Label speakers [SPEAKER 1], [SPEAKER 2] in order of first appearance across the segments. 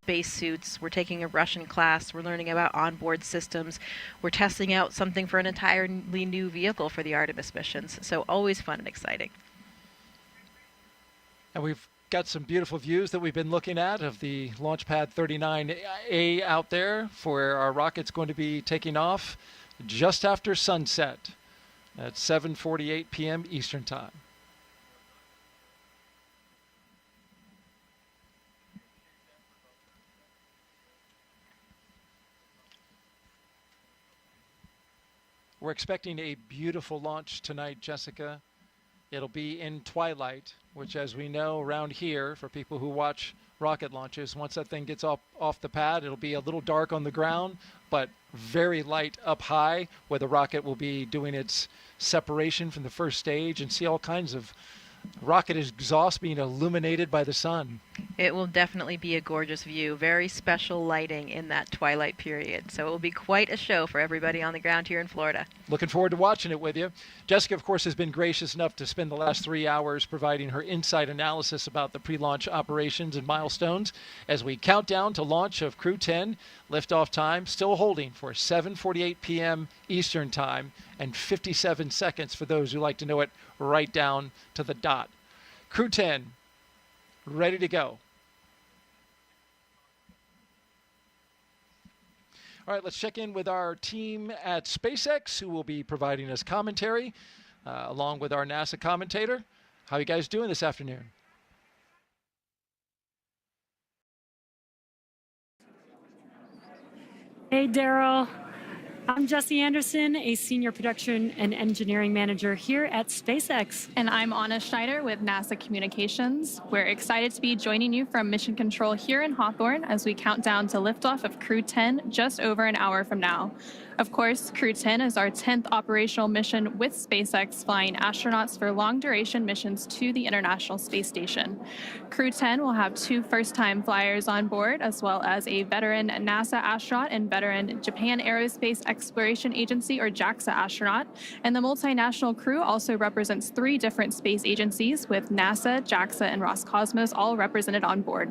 [SPEAKER 1] spacesuits. We're taking a Russian class. We're learning about onboard systems. We're testing out something for an entirely new vehicle for the Artemis missions. So always fun and exciting.
[SPEAKER 2] And we've got some beautiful views that we've been looking at of the Launch Pad 39A out there, for where our rocket's going to be taking off just after sunset at 7:48 p.m. Eastern Time. We're expecting a beautiful launch tonight, Jessica. It'll be in twilight, which, as we know around here, for people who watch rocket launches, once that thing gets off the pad, it'll be a little dark on the ground, but very light up high, where the rocket will be doing its separation from the first stage, and see all kinds of rocket exhaust being illuminated by the sun.
[SPEAKER 1] It will definitely be a gorgeous view. Very special lighting in that twilight period. So it will be quite a show for everybody on the ground here in Florida.
[SPEAKER 2] Looking forward to watching it with you. Jessica, of course, has been gracious enough to spend the last 3 hours providing her insight analysis about the pre-launch operations and milestones as we count down to launch of Crew-10. Liftoff time still holding for 7:48 p.m. Eastern Time, and 57 seconds for those who like to know it right down to the dot. Crew-10, ready to go. All right, let's check in with our team at SpaceX, who will be providing us commentary, along with our NASA commentator. How are you guys doing this afternoon?
[SPEAKER 3] Hey, Daryl. I'm Jessie Anderson, a Senior Production and Engineering Manager here at SpaceX.
[SPEAKER 4] And I'm Anna Schneider with NASA Communications. We're excited to be joining you from Mission Control here in Hawthorne as we count down to liftoff of Crew-10 just over an hour from now. Of course, Crew-10 is our 10th operational mission with SpaceX, flying astronauts for long-duration missions to the International Space Station. Crew-10 will have 2 first-time flyers on board, as well as a veteran NASA astronaut and veteran Japan Aerospace Exploration Agency, or JAXA, astronaut. And the multinational crew also represents 3 different space agencies, with NASA, JAXA, and Roscosmos all represented on board.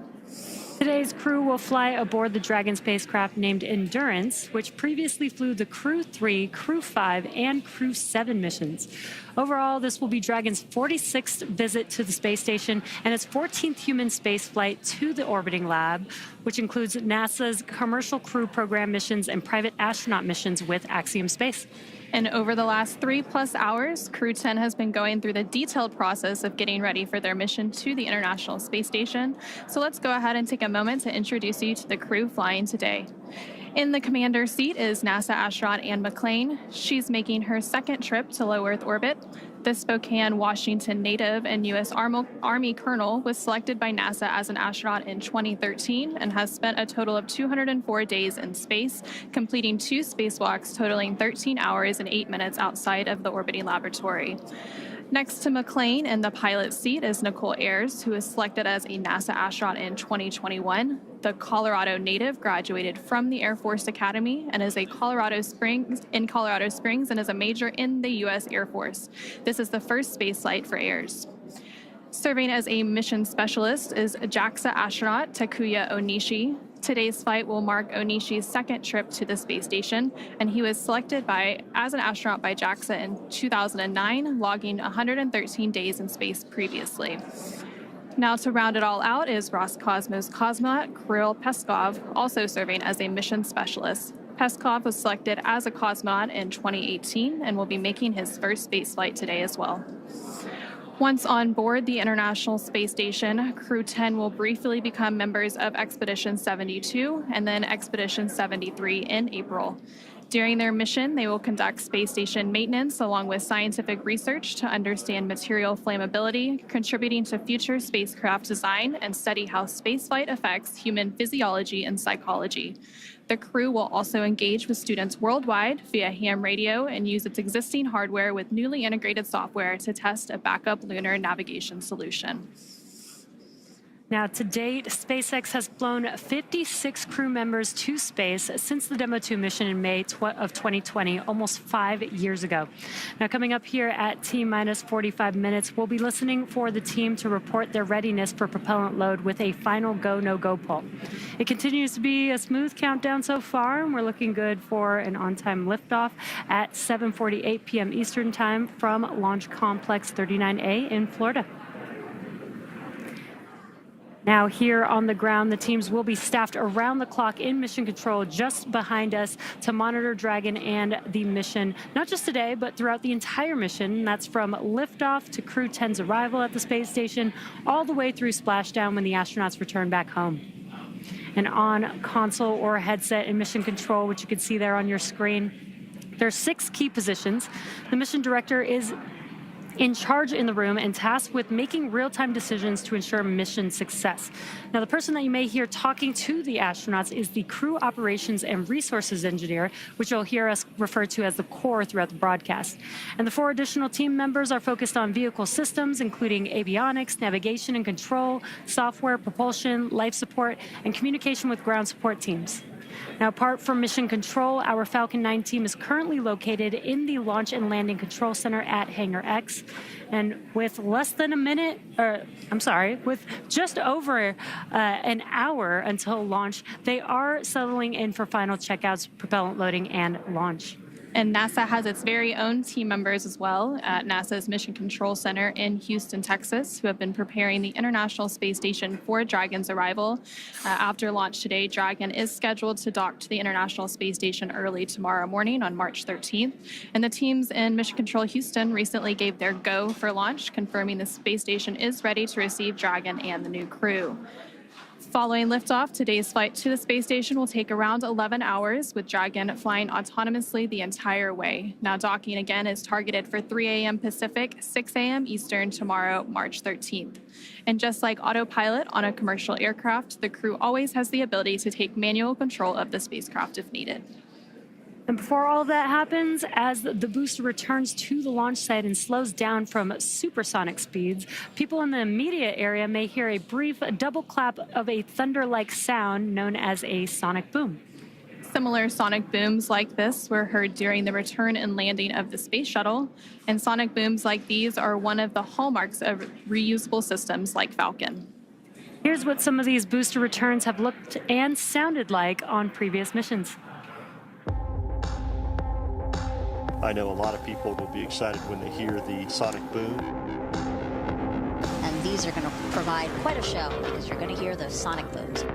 [SPEAKER 3] Today's crew will fly aboard the Dragon spacecraft named Endurance, which previously flew the Crew-3, Crew-5, and Crew-7 missions. Overall, this will be Dragon's 46th visit to the space station and its 14th human spaceflight to the orbiting lab, which includes NASA's Commercial Crew Program missions and private astronaut missions with Axiom Space.
[SPEAKER 4] And over the last 3+ hours, Crew-10 has been going through the detailed process of getting ready for their mission to the International Space Station. So let's go ahead and take a moment to introduce you to the crew flying today. In the commander seat is NASA astronaut Anne McClain. She's making her 2nd trip to low Earth orbit. The Spokane, Washington native and U.S. Army colonel was selected by NASA as an astronaut in 2013 and has spent a total of 204 days in space, completing 2 spacewalks totaling 13 hours and 8 minutes outside of the orbiting laboratory. Next to McClain in the pilot seat is Nicole Ayers, who was selected as a NASA astronaut in 2021. The Colorado native graduated from the Air Force Academy and is in Colorado Springs and is a major in the U.S. Air Force. This is the first spaceflight for Ayers. Serving as a mission specialist is JAXA astronaut Takuya Onishi. Today's flight will mark Onishi's 2nd trip to the space station, and he was selected as an astronaut by JAXA in 2009, logging 113 days in space previously. Now, to round it all out is Roscosmos cosmonaut Kirill Peskov, also serving as a mission specialist. Peskov was selected as a cosmonaut in 2018 and will be making his first spaceflight today as well. Once on board the International Space Station, Crew-10 will briefly become members of Expedition 72 and then Expedition 73 in April. During their mission, they will conduct space station maintenance along with scientific research to understand material flammability, contributing to future spacecraft design, and study how spaceflight affects human physiology and psychology. The crew will also engage with students worldwide via ham radio and use its existing hardware with newly integrated software to test a backup lunar navigation solution.
[SPEAKER 3] Now, to date, SpaceX has flown 56 crew members to space since the Demo 2 mission in May of 2020, almost 5 years ago. Now, coming up here at T-minus 45 minutes, we'll be listening for the team to report their readiness for propellant load with a final go, no-go poll. It continues to be a smooth countdown so far, and we're looking good for an on-time liftoff at 7:48 p.m. Eastern Time from Launch Complex 39A in Florida. Now, here on the ground, the teams will be staffed around the clock in mission control just behind us to monitor Dragon and the mission, not just today, but throughout the entire mission. That's from liftoff to Crew-10's arrival at the space station, all the way through splashdown when the astronauts return back home. And on console or headset in mission control, which you can see there on your screen, there are 6 key positions. The mission director is in charge in the room and tasked with making real-time decisions to ensure mission success. Now, the person that you may hear talking to the astronauts is the Crew Operations and Resources Engineer, which you'll hear us refer to as the core throughout the broadcast. And the 4 additional team members are focused on vehicle systems, including avionics, navigation and control, software, propulsion, life support, and communication with ground support teams. Now, apart from mission control, our Falcon 9 team is currently located in the Launch and Landing Control Center at Hangar X. And with with just over an hour until launch, they are settling in for final checkouts, propellant loading, and launch.
[SPEAKER 4] And NASA has its very own team members as well at NASA's Mission Control Center in Houston, Texas, who have been preparing the International Space Station for Dragon's arrival. After launch today, Dragon is scheduled to dock to the International Space Station early tomorrow morning on March 13th. And the teams in Mission Control Houston recently gave their go for launch, confirming the space station is ready to receive Dragon and the new crew. Following liftoff, today's flight to the space station will take around 11 hours, with Dragon flying autonomously the entire way. Now, docking again is targeted for 3 a.m. Pacific, 6 a.m. Eastern tomorrow, March 13th. And just like autopilot on a commercial aircraft, the crew always has the ability to take manual control of the spacecraft if needed.
[SPEAKER 3] And before all of that happens, as the booster returns to the launch site and slows down from supersonic speeds, people in the immediate area may hear a brief double clap of a thunder-like sound known as a sonic boom.
[SPEAKER 4] Similar sonic booms like this were heard during the return and landing of the space shuttle, and sonic booms like these are one of the hallmarks of reusable systems like Falcon.
[SPEAKER 3] Here's what some of these booster returns have looked and sounded like on previous missions.
[SPEAKER 5] I know a lot of people will be excited when they hear the sonic boom.
[SPEAKER 6] And these are going to provide quite a show because you're going to hear those sonic booms.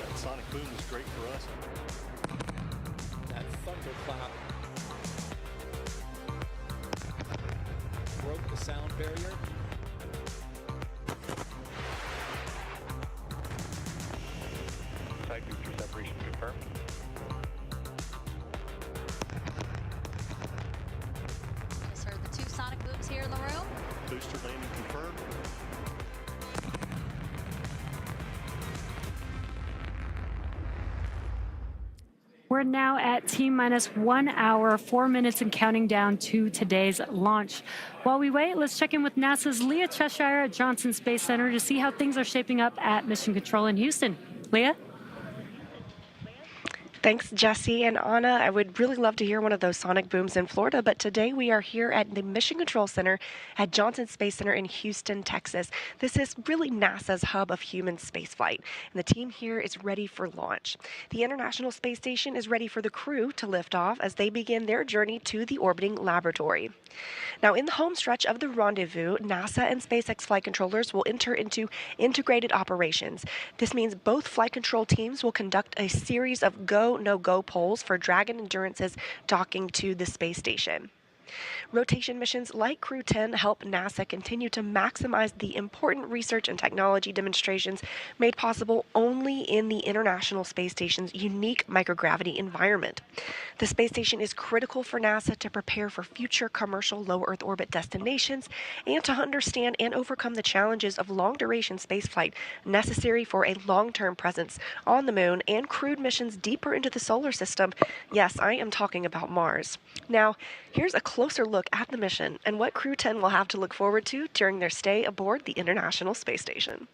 [SPEAKER 5] That sonic boom is great for us.
[SPEAKER 2] That thunderclap broke the sound barrier.
[SPEAKER 5] Side booster separation confirmed.
[SPEAKER 6] Just heard the 2 sonic booms here in the room.
[SPEAKER 5] Booster landing confirmed.
[SPEAKER 3] We're now at T-minus 1 hour, 4 minutes, and counting down to today's launch. While we wait, let's check in with NASA's Leah Cheshire at Johnson Space Center to see how things are shaping up at Mission Control in Houston. Leah?
[SPEAKER 7] Thanks, Jesse and Anna. I would really love to hear one of those sonic booms in Florida, but today we are here at the Mission Control Center at Johnson Space Center in Houston, Texas. This is really NASA's hub of human spaceflight, and the team here is ready for launch. The International Space Station is ready for the crew to lift off as they begin their journey to the orbiting laboratory. Now, in the home stretch of the rendezvous, NASA and SpaceX flight controllers will enter into integrated operations. This means both flight control teams will conduct a series of go, no-go polls for Dragon Endurance's docking to the space station. Rotation missions like Crew-10 help NASA continue to maximize the important research and technology demonstrations made possible only in the International Space Station's unique microgravity environment. The space station is critical for NASA to prepare for future commercial low Earth orbit destinations and to understand and overcome the challenges of long-duration spaceflight necessary for a long-term presence on the Moon and crewed missions deeper into the solar system. Yes, I am talking about Mars. Now, here's a closer look at the mission and what Crew-10 will have to look forward to during their stay aboard the International Space Station.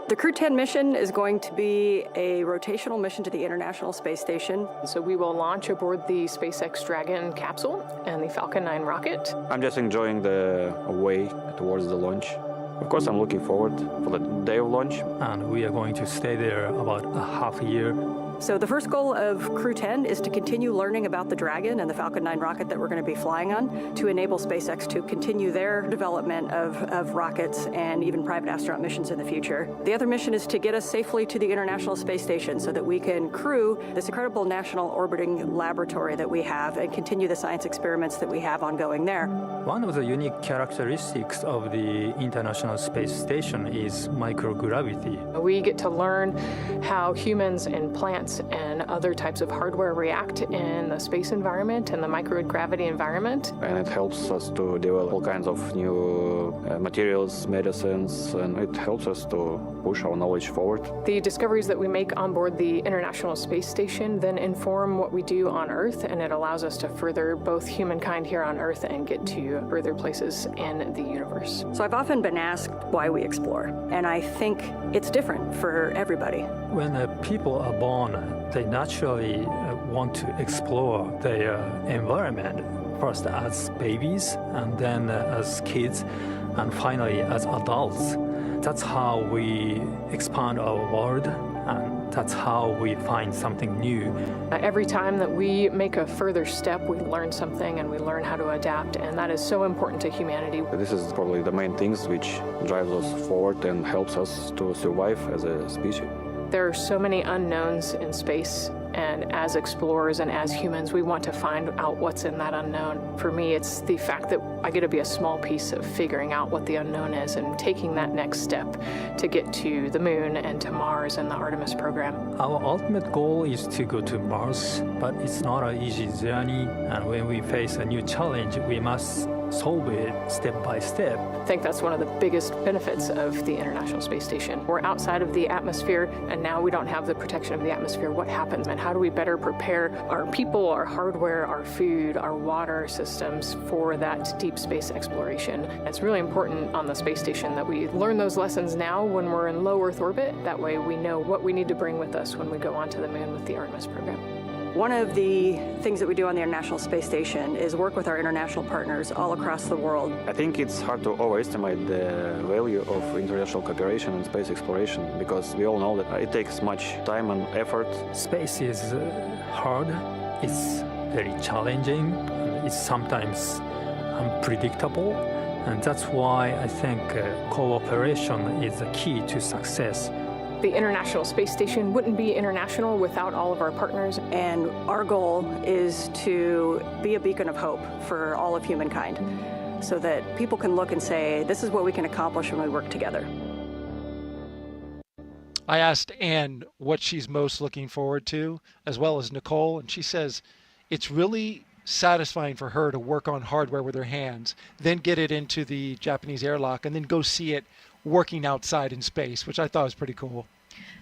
[SPEAKER 8] The Crew-10 mission is going to be a rotational mission to the International Space Station.
[SPEAKER 9] So we will launch aboard the SpaceX Dragon capsule and the Falcon 9 rocket.
[SPEAKER 10] I'm just enjoying the way towards the launch. Of course, I'm looking forward for the day of launch.
[SPEAKER 11] And we are going to stay there about a half a year.
[SPEAKER 8] So the first goal of Crew-10 is to continue learning about the Dragon and the Falcon 9 rocket that we're going to be flying on to enable SpaceX to continue their development of rockets and even private astronaut missions in the future. The other mission is to get us safely to the International Space Station so that we can crew this incredible national orbiting laboratory that we have and continue the science experiments that we have ongoing there.
[SPEAKER 11] One of the unique characteristics of the International Space Station is microgravity.
[SPEAKER 9] We get to learn how humans and plants and other types of hardware react in the space environment and the microgravity environment.
[SPEAKER 10] And it helps us to develop all kinds of new materials, medicines, and it helps us to push our knowledge forward.
[SPEAKER 9] The discoveries that we make on board the International Space Station then inform what we do on Earth, and it allows us to further both humankind here on Earth and get to further places in the universe.
[SPEAKER 8] So I've often been asked why we explore, and I think it's different for everybody.
[SPEAKER 11] When people are born, they naturally want to explore their environment, first as babies, and then as kids, and finally as adults. That's how we expand our world, and that's how we find something new.
[SPEAKER 9] Every time that we make a further step, we learn something and we learn how to adapt, and that is so important to humanity.
[SPEAKER 10] This is probably the main things which drives us forward and helps us to survive as a species.
[SPEAKER 9] There are so many unknowns in space, and as explorers and as humans, we want to find out what's in that unknown. For me, it's the fact that I get to be a small piece of figuring out what the unknown is and taking that next step to get to the Moon and to Mars and the Artemis program.
[SPEAKER 11] Our ultimate goal is to go to Mars, but it's not an easy journey, and when we face a new challenge, we must solve it step by step.
[SPEAKER 9] I think that's one of the biggest benefits of the International Space Station. We're outside of the atmosphere, and now we don't have the protection of the atmosphere. What happens, and how do we better prepare our people, our hardware, our food, our water systems for that deep space exploration? It's really important on the space station that we learn those lessons now when we're in low Earth orbit. That way we know what we need to bring with us when we go onto the Moon with the Artemis program.
[SPEAKER 8] One of the things that we do on the International Space Station is work with our international partners all across the world.
[SPEAKER 10] I think it's hard to overestimate the value of international cooperation in space exploration, because we all know that it takes much time and effort.
[SPEAKER 11] Space is hard, it's very challenging, and it's sometimes unpredictable, and that's why I think cooperation is the key to success.
[SPEAKER 9] The International Space Station wouldn't be international without all of our partners.
[SPEAKER 8] And our goal is to be a beacon of hope for all of humankind so that people can look and say, this is what we can accomplish when we work together.
[SPEAKER 2] I asked Anne what she's most looking forward to, as well as Nicole, and she says it's really satisfying for her to work on hardware with her hands, then get it into the Japanese airlock, and then go see it working outside in space, which I thought was pretty cool.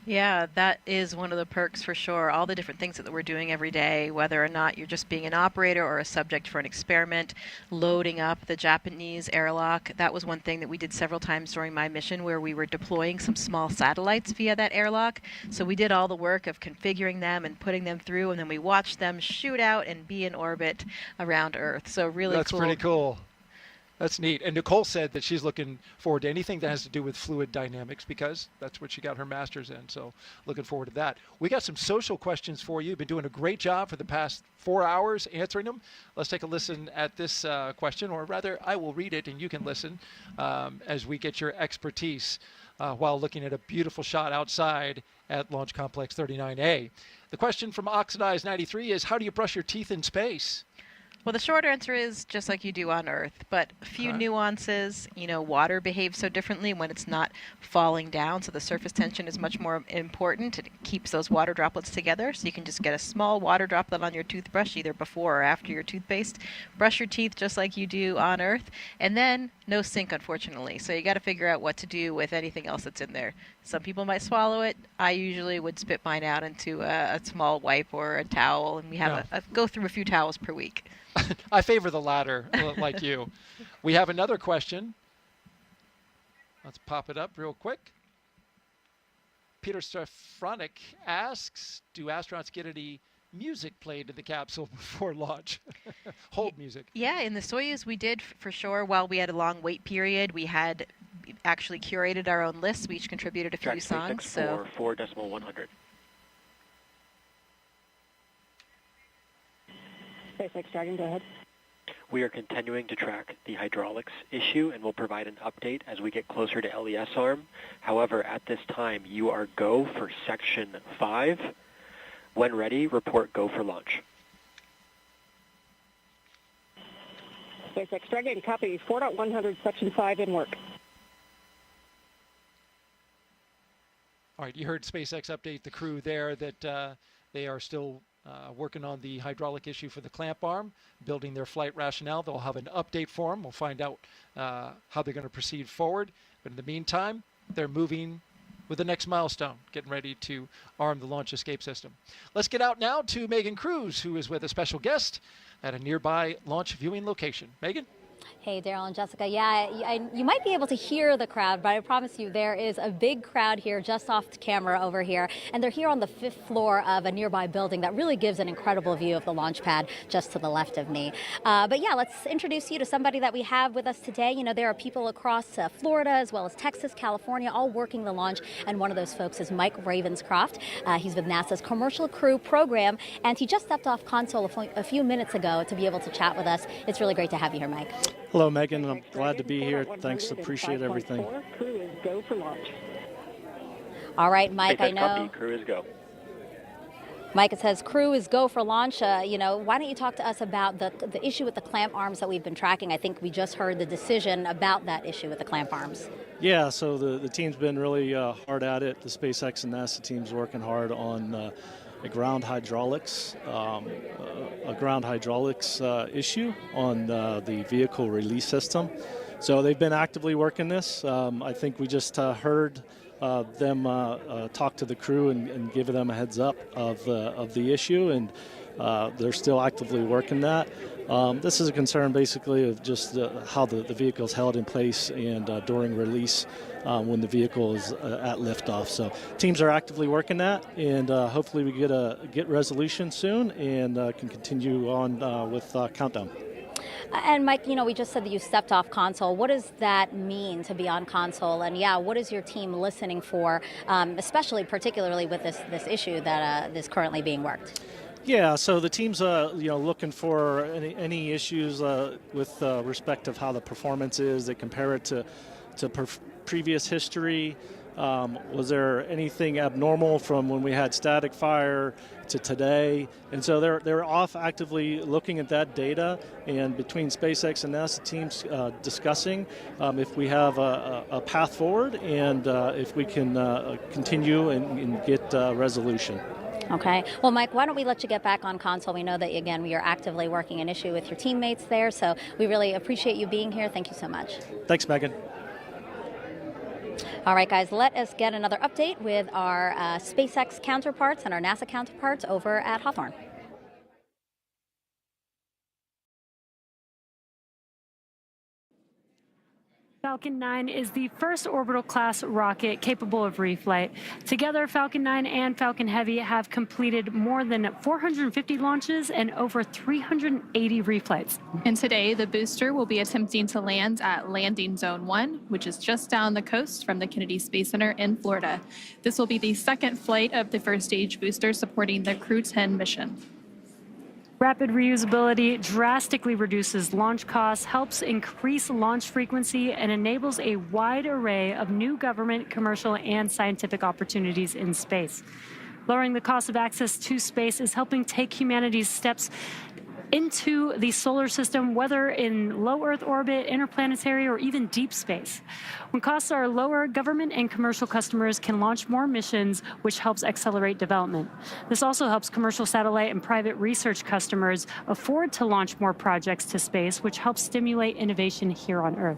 [SPEAKER 1] Yeah, that is one of the perks for sure. All the different things that we're doing every day, whether or not you're just being an operator or a subject for an experiment, loading up the Japanese airlock. That was one thing that we did several times during my mission, where we were deploying some small satellites via that airlock. So we did all the work of configuring them and putting them through, and then we watched them shoot out and be in orbit around Earth. So really
[SPEAKER 2] That's
[SPEAKER 1] cool.
[SPEAKER 2] pretty cool. That's neat. And Nicole said that she's looking forward to anything that has to do with fluid dynamics because that's what she got her master's in. So looking forward to that. We got some social questions for you. You've been doing a great job for the past 4 hours answering them. Let's take a listen at this question, or rather, I will read it and you can listen as we get your expertise while looking at a beautiful shot outside at Launch Complex 39A. The question from Oxidized 93 is, how do you brush your teeth in space?
[SPEAKER 1] Well, the short answer is just like you do on Earth, but a few nuances. You know, water behaves so differently when it's not falling down, so the surface tension is much more important. It keeps those water droplets together, so you can just get a small water droplet on your toothbrush either before or after your toothpaste. Brush your teeth just like you do on Earth, and then no sink, unfortunately. So you got to figure out what to do with anything else that's in there. Some people might swallow it. I usually would spit mine out into a small wipe or a towel, and we have go through a few towels per week.
[SPEAKER 2] I favor the latter, like you. We have another question. Let's pop it up real quick. Peter Stefronic asks, do astronauts get any music played in the capsule before launch? Hold music.
[SPEAKER 1] Yeah, in the Soyuz we did for sure. While we had a long wait period, we had actually curated our own lists. We each contributed a few songs.
[SPEAKER 12] So 4.100.
[SPEAKER 8] SpaceX Dragon, go ahead.
[SPEAKER 12] We are continuing to track the hydraulics issue and will provide an update as we get closer to LES arm. However, at this time, you are go for Section 5. When ready, report go for launch.
[SPEAKER 8] SpaceX Dragon, copy 4.100, Section 5 in work.
[SPEAKER 2] All right, you heard SpaceX update the crew there that they are still working on the hydraulic issue for the clamp arm, building their flight rationale. They'll have an update for them. We'll find out how they're going to proceed forward. But in the meantime, they're moving with the next milestone, getting ready to arm the launch escape system. Let's get out now to Megan Cruz, who is with a special guest at a nearby launch viewing location. Megan?
[SPEAKER 6] Hey, Daryl and Jessica. Yeah, you might be able to hear the crowd, but I promise you there is a big crowd here just off camera over here. And they're here on the 5th floor of a nearby building that really gives an incredible view of the launch pad just to the left of me. But yeah, let's introduce you to somebody that we have with us today. You know, there are people across Florida as well as Texas, California, all working the launch. And one of those folks is Mike Ravenscroft. He's with NASA's Commercial Crew program. And he just stepped off console a few minutes ago to be able to chat with us. It's really great to have you here, Mike.
[SPEAKER 13] Hello, Megan. I'm glad to be here. Thanks. Appreciate everything.
[SPEAKER 8] Crew is go for launch.
[SPEAKER 6] All right, Mike, I know.
[SPEAKER 12] Copy. Crew is go.
[SPEAKER 6] Mike, it says crew is go for launch. You know, why don't you talk to us about the issue with the clamp arms that we've been tracking? I think we just heard the decision about that issue with the clamp arms.
[SPEAKER 13] Yeah, so the team's been really hard at it. The SpaceX and NASA team's working hard on a ground hydraulics issue on the vehicle release system. So they've been actively working this. I think we just heard them talk to the crew and give them a heads up of the issue, and they're still actively working that. This is a concern basically of just how the vehicle is held in place and during release when the vehicle is at liftoff. So teams are actively working that, and hopefully we get resolution soon and can continue on with countdown.
[SPEAKER 6] And Mike, you know, we just said that you stepped off console. What does that mean to be on console? And yeah, what is your team listening for, especially particularly with this issue that is currently being worked?
[SPEAKER 13] Yeah, so the team's looking for any issues with respect of how the performance is. They compare it to previous history. Was there anything abnormal from when we had static fire to today? And so they're off actively looking at that data, and between SpaceX and NASA teams discussing if we have a path forward and if we can continue and get resolution.
[SPEAKER 6] Okay. Well, Mike, why don't we let you get back on console? We know that, again, we are actively working an issue with your teammates there, so we really appreciate you being here. Thank you so much.
[SPEAKER 13] Thanks, Megan.
[SPEAKER 6] All right, guys, let us get another update with our SpaceX counterparts and our NASA counterparts over at Hawthorne.
[SPEAKER 3] Falcon 9 is the first orbital-class rocket capable of reflight. Together, Falcon 9 and Falcon Heavy have completed more than 450 launches and over 380 reflights.
[SPEAKER 4] And today, the booster will be attempting to land at Landing Zone 1, which is just down the coast from the Kennedy Space Center in Florida. This will be the second flight of the first stage booster supporting the Crew-10 mission.
[SPEAKER 3] Rapid reusability drastically reduces launch costs, helps increase launch frequency, and enables a wide array of new government, commercial, and scientific opportunities in space. Lowering the cost of access to space is helping take humanity's steps into the solar system, whether in low Earth orbit, interplanetary, or even deep space. When costs are lower, government and commercial customers can launch more missions, which helps accelerate development. This also helps commercial satellite and private research customers afford to launch more projects to space, which helps stimulate innovation here on Earth.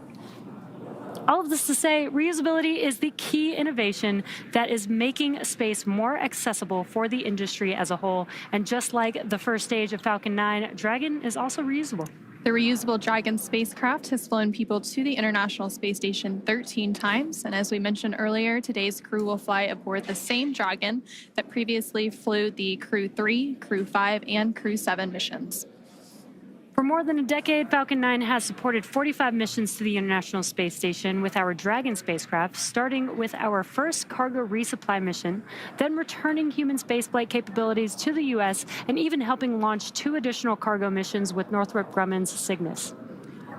[SPEAKER 3] All of this to say, reusability is the key innovation that is making space more accessible for the industry as a whole. And just like the first stage of Falcon 9, Dragon is also reusable.
[SPEAKER 4] The reusable Dragon spacecraft has flown people to the International Space Station 13 times. And as we mentioned earlier, today's crew will fly aboard the same Dragon that previously flew the Crew-3, Crew-5, and Crew-7 missions.
[SPEAKER 3] For more than a decade, Falcon 9 has supported 45 missions to the International Space Station with our Dragon spacecraft, starting with our first cargo resupply mission, then returning human spaceflight capabilities to the U.S., and even helping launch 2 additional cargo missions with Northrop Grumman's Cygnus.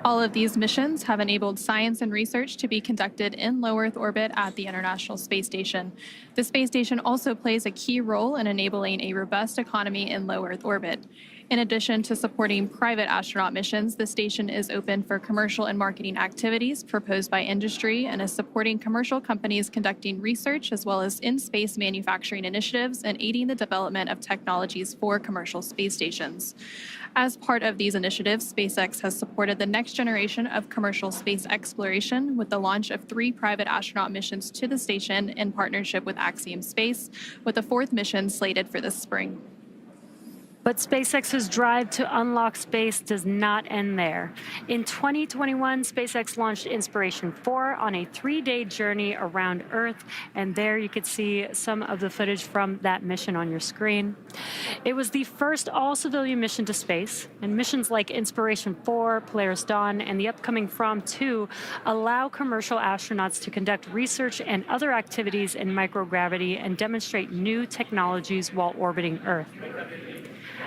[SPEAKER 4] All of these missions have enabled science and research to be conducted in low Earth orbit at the International Space Station. The space station also plays a key role in enabling a robust economy in low Earth orbit. In addition to supporting private astronaut missions, the station is open for commercial and marketing activities proposed by industry and is supporting commercial companies conducting research as well as in-space manufacturing initiatives and aiding the development of technologies for commercial space stations. As part of these initiatives, SpaceX has supported the next generation of commercial space exploration with the launch of 3 private astronaut missions to the station in partnership with Axiom Space, with a 4th mission slated for this spring.
[SPEAKER 3] But SpaceX's drive to unlock space does not end there. In 2021, SpaceX launched Inspiration 4 on a 3-day journey around Earth, and there you could see some of the footage from that mission on your screen. It was the first all-civilian mission to space, and missions like Inspiration 4, Polaris Dawn, and the upcoming From 2 allow commercial astronauts to conduct research and other activities in microgravity and demonstrate new technologies while orbiting Earth.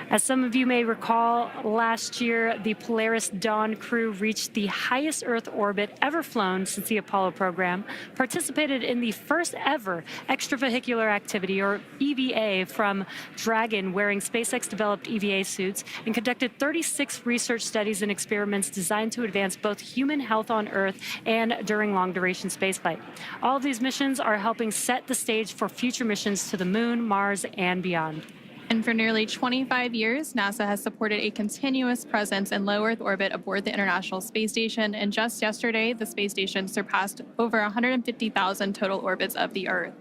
[SPEAKER 3] As some of you may recall, last year, the Polaris Dawn crew reached the highest Earth orbit ever flown since the Apollo program, participated in the first ever extravehicular activity, or EVA, from Dragon wearing SpaceX-developed EVA suits, and conducted 36 research studies and experiments designed to advance both human health on Earth and during long-duration spaceflight. All of these missions are helping set the stage for future missions to the Moon, Mars, and beyond.
[SPEAKER 4] And for nearly 25 years, NASA has supported a continuous presence in low Earth orbit aboard the International Space Station. And just yesterday, the space station surpassed over 150,000 total orbits of the Earth.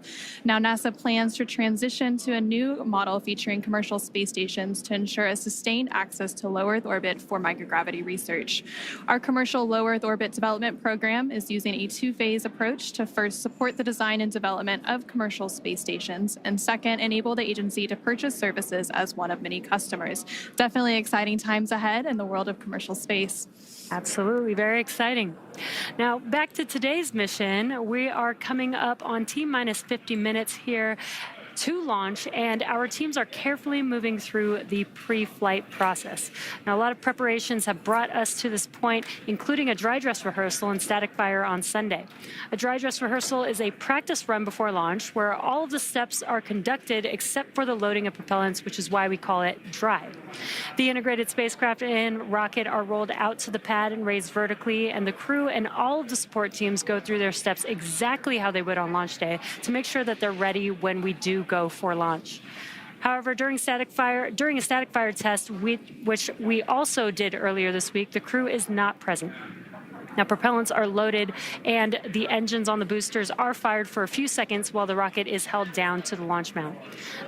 [SPEAKER 4] Now, NASA plans to transition to a new model featuring commercial space stations to ensure a sustained access to low Earth orbit for microgravity research. Our commercial low Earth orbit development program is using a 2-phase approach to first support the design and development of commercial space stations, and second, enable the agency to purchase services as one of many customers. Definitely exciting times ahead in the world of commercial space.
[SPEAKER 3] Absolutely, very exciting. Now, back to today's mission. We are coming up on T-minus 50 minutes here to launch, and our teams are carefully moving through the pre-flight process. Now, a lot of preparations have brought us to this point, including a dry dress rehearsal and static fire on Sunday. A dry dress rehearsal is a practice run before launch where all of the steps are conducted except for the loading of propellants, which is why we call it dry. The integrated spacecraft and rocket are rolled out to the pad and raised vertically, and the crew and all of the support teams go through their steps exactly how they would on launch day to make sure that they're ready when we do go for launch. However, during a static fire test, which we also did earlier this week, the crew is not present. Now, propellants are loaded and the engines on the boosters are fired for a few seconds while the rocket is held down to the launch mount.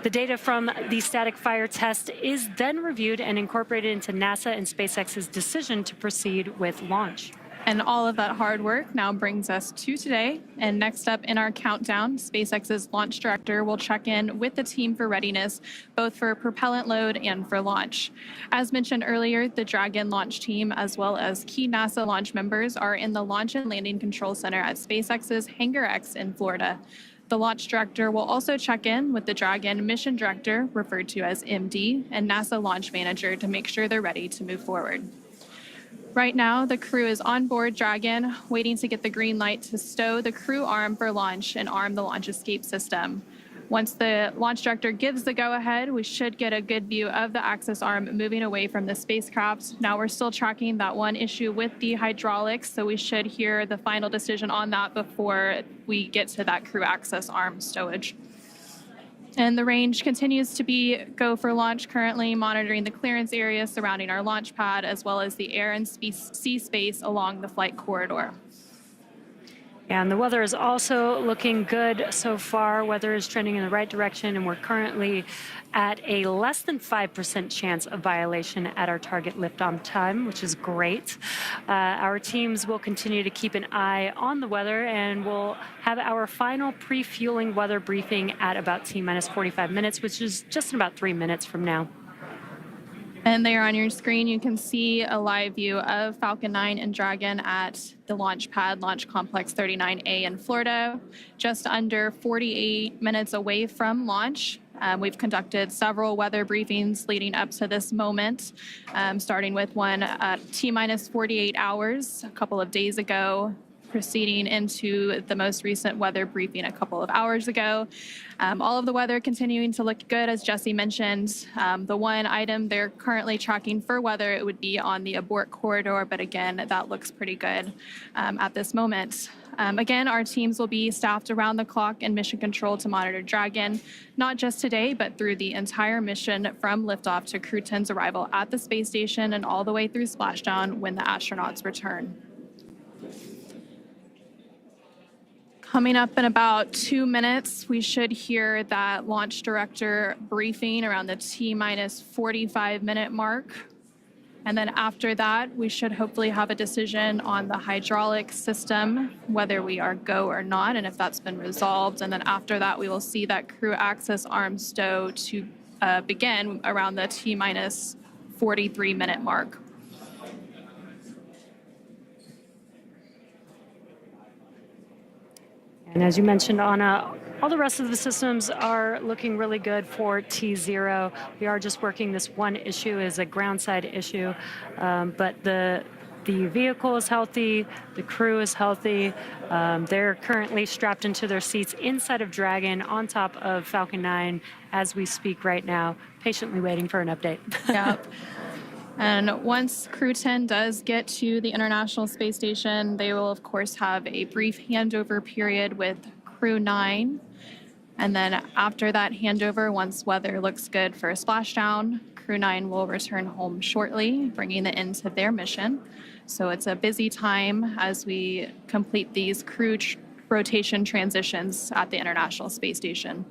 [SPEAKER 3] The data from the static fire test is then reviewed and incorporated into NASA and SpaceX's decision to proceed with launch.
[SPEAKER 4] And all of that hard work now brings us to today. And next up in our countdown, SpaceX's launch director will check in with the team for readiness, both for propellant load and for launch. As mentioned earlier, the Dragon launch team, as well as key NASA launch members, are in the Launch and Landing Control Center at SpaceX's Hangar X in Florida. The launch director will also check in with the Dragon mission director, referred to as MD, and NASA launch manager to make sure they're ready to move forward. Right now, the crew is on board Dragon, waiting to get the green light to stow the crew arm for launch and arm the launch escape system. Once the launch director gives the go-ahead, we should get a good view of the access arm moving away from the spacecraft. Now we're still tracking that one issue with the hydraulics, so we should hear the final decision on that before we get to that crew access arm stowage. And the range continues to be go for launch, currently monitoring the clearance area surrounding our launch pad, as well as the air and sea space along the flight corridor.
[SPEAKER 3] And the weather is also looking good so far. Weather is trending in the right direction, and we're currently at a less than 5% chance of violation at our target liftoff time, which is great. Our teams will continue to keep an eye on the weather, and we'll have our final pre-fueling weather briefing at about T-minus 45 minutes, which is just in about 3 minutes from now.
[SPEAKER 4] And there on your screen, you can see a live view of Falcon 9 and Dragon at the launch pad, Launch Complex 39A in Florida, just under 48 minutes away from launch. We've conducted several weather briefings leading up to this moment, starting with one at T-minus 48 hours a couple of days ago, proceeding into the most recent weather briefing a couple of hours ago. All of the weather continuing to look good, as Jesse mentioned. The one item they're currently tracking for weather, it would be on the abort corridor, but again, that looks pretty good at this moment. Again, our teams will be staffed around the clock in mission control to monitor Dragon, not just today, but through the entire mission from liftoff to Crew-10's arrival at the space station and all the way through splashdown when the astronauts return. Coming up in about 2 minutes, we should hear that launch director briefing around the T-minus 45-minute mark. And then after that, we should hopefully have a decision on the hydraulic system, whether we are go or not, and if that's been resolved. And then after that, we will see that crew access arm stow to begin around the T-minus 43-minute mark.
[SPEAKER 3] And as you mentioned, Anna, all the rest of the systems are looking really good for T0. We are just working this one issue as a ground side issue, but the vehicle is healthy, the crew is healthy. They're currently strapped into their seats inside of Dragon on top of Falcon 9 as we speak right now, patiently waiting for an update.
[SPEAKER 4] Yep. And once Crew-10 does get to the International Space Station, they will, of course, have a brief handover period with Crew-9. And then after that handover, once weather looks good for a splashdown, Crew-9 will return home shortly, bringing the end to their mission. So it's a busy time as we complete these crew rotation transitions at the International Space Station.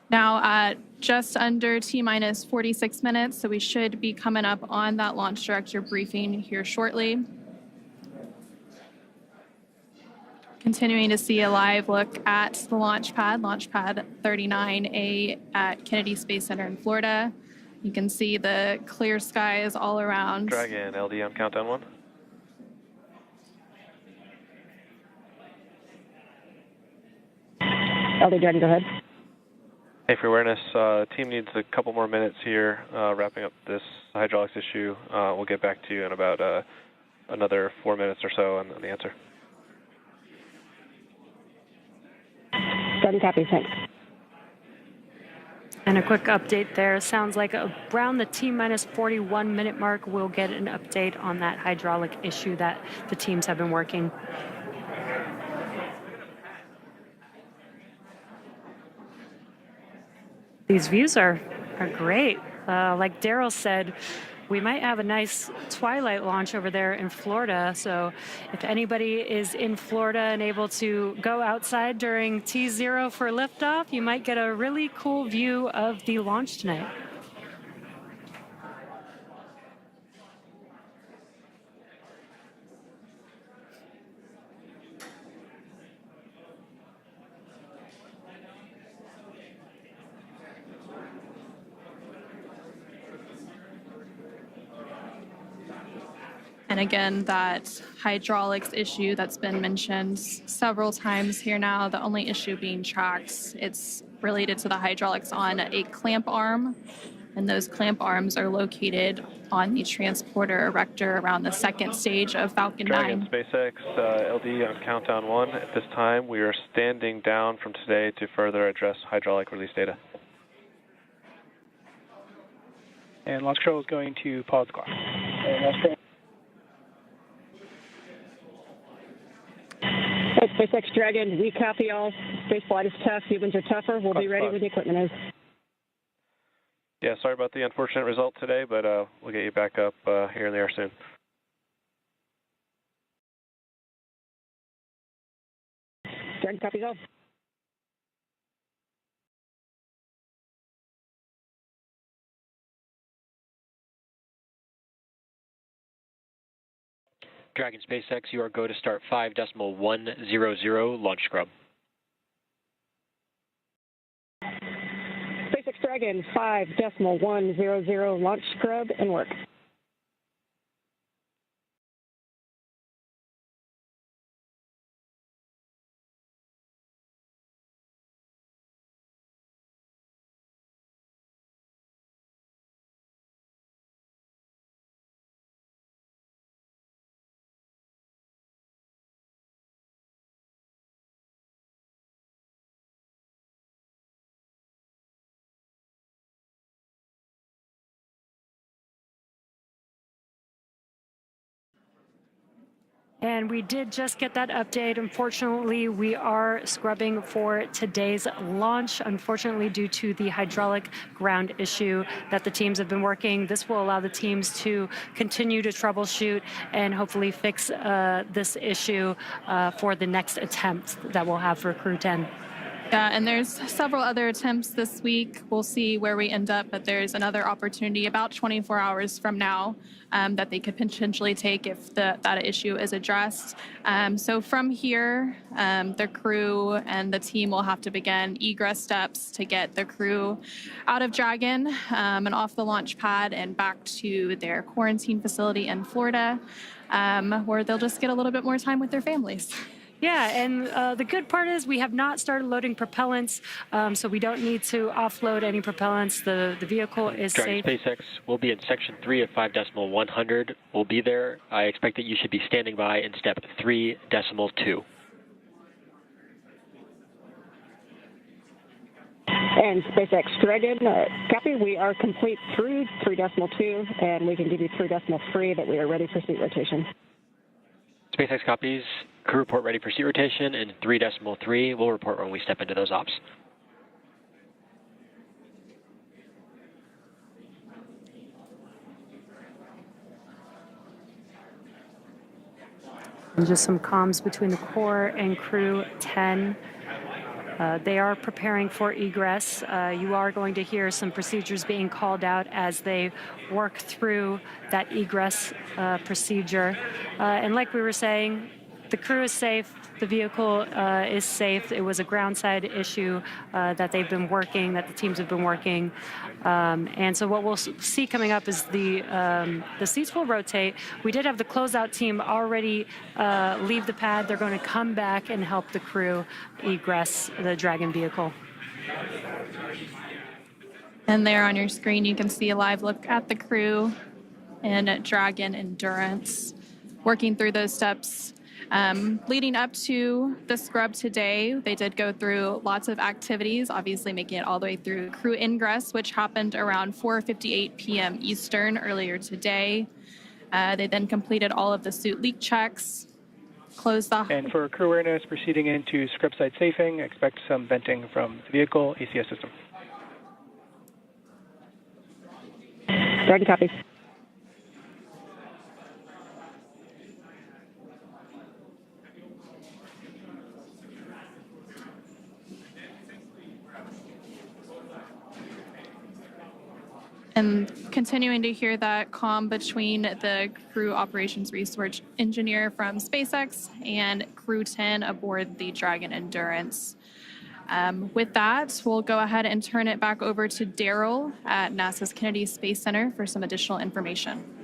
[SPEAKER 4] Now at just under T-minus 46 minutes, so we should be coming up on that launch director briefing here shortly. Continuing to see a live look at the launch pad 39A at Kennedy Space Center in Florida. You can see the clear skies all around.
[SPEAKER 14] Dragon, LD on countdown 1.
[SPEAKER 15] LD Dragon, go ahead.
[SPEAKER 14] Hey, for awareness, team needs a couple more minutes here, wrapping up this hydraulics issue. We'll get back to you in about another 4 minutes or so on the answer.
[SPEAKER 15] Starting copy, thanks.
[SPEAKER 3] And a quick update there. Sounds like around the T-minus 41-minute mark, we'll get an update on that hydraulic issue that the teams have been working. These views are great. Like Daryl said, we might have a nice twilight launch over there in Florida. So if anybody is in Florida and able to go outside during T0 for liftoff, you might get a really cool view of the launch tonight.
[SPEAKER 4] And again, that hydraulics issue that's been mentioned several times here now, the only issue being tracked, it's related to the hydraulics on a clamp arm. And those clamp arms are located on the transporter erector around the second stage of Falcon 9.
[SPEAKER 14] Dragon SpaceX LD on countdown 1. At this time, we are standing down from today to further address hydraulic release data.
[SPEAKER 16] And launch control is going to pause clock.
[SPEAKER 15] Hey, SpaceX Dragon, we copy all. Space flight is tough. Humans are tougher. We'll be ready when the equipment is.
[SPEAKER 14] Yeah, sorry about the unfortunate result today, but we'll get you back up here in the air soon.
[SPEAKER 15] Dragon copies all.
[SPEAKER 12] Dragon SpaceX, you are go to start 5.100 launch scrub.
[SPEAKER 15] SpaceX Dragon 5.100 launch scrub and work.
[SPEAKER 3] And we did just get that update. Unfortunately, we are scrubbing for today's launch, unfortunately, due to the hydraulic ground issue that the teams have been working. This will allow the teams to continue to troubleshoot and hopefully fix this issue for the next attempt that we'll have for Crew-10.
[SPEAKER 4] Yeah, and there's several other attempts this week. We'll see where we end up, but there's another opportunity about 24 hours from now that they could potentially take if that issue is addressed. So from here, the crew and the team will have to begin egress steps to get the crew out of Dragon and off the launch pad and back to their quarantine facility in Florida, where they'll just get a little bit more time with their families.
[SPEAKER 3] Yeah, and the good part is we have not started loading propellants, so we don't need to offload any propellants. The vehicle is
[SPEAKER 12] Dragon
[SPEAKER 3] safe.
[SPEAKER 12] SpaceX will be in section 3 of 5.100. We'll be there. I expect that you should be standing by in step 3.2.
[SPEAKER 15] And SpaceX Dragon, copy. We are complete through 3.2, and we can give you 3.3 that we are ready for seat rotation.
[SPEAKER 12] SpaceX copies. Crew report ready for seat rotation, and 3.3 we'll report when we step into those ops.
[SPEAKER 3] And just some comms between the core and Crew-10. They are preparing for egress. You are going to hear some procedures being called out as they work through that egress procedure. And like we were saying, the crew is safe. The vehicle is safe. It was a ground-side issue that they've been working, that the teams have been working. And so what we'll see coming up is the seats will rotate. We did have the closeout team already leave the pad. They're going to come back and help the crew egress the Dragon vehicle.
[SPEAKER 4] And there on your screen, you can see a live look at the crew in Dragon Endurance, working through those steps. Leading up to the scrub today, they did go through lots of activities, obviously making it all the way through crew ingress, which happened around 4:58 p.m. Eastern earlier today. They then completed all of the suit leak checks, closed the...
[SPEAKER 16] And for crew awareness, proceeding into scrub site safing, expect some venting from the vehicle ACS system.
[SPEAKER 15] Dragon copies.
[SPEAKER 4] And continuing to hear that comm between the crew operations research engineer from SpaceX and Crew-10 aboard the Dragon Endurance. With that, we'll go ahead and turn it back over to Daryl at NASA's Kennedy Space Center for some additional information.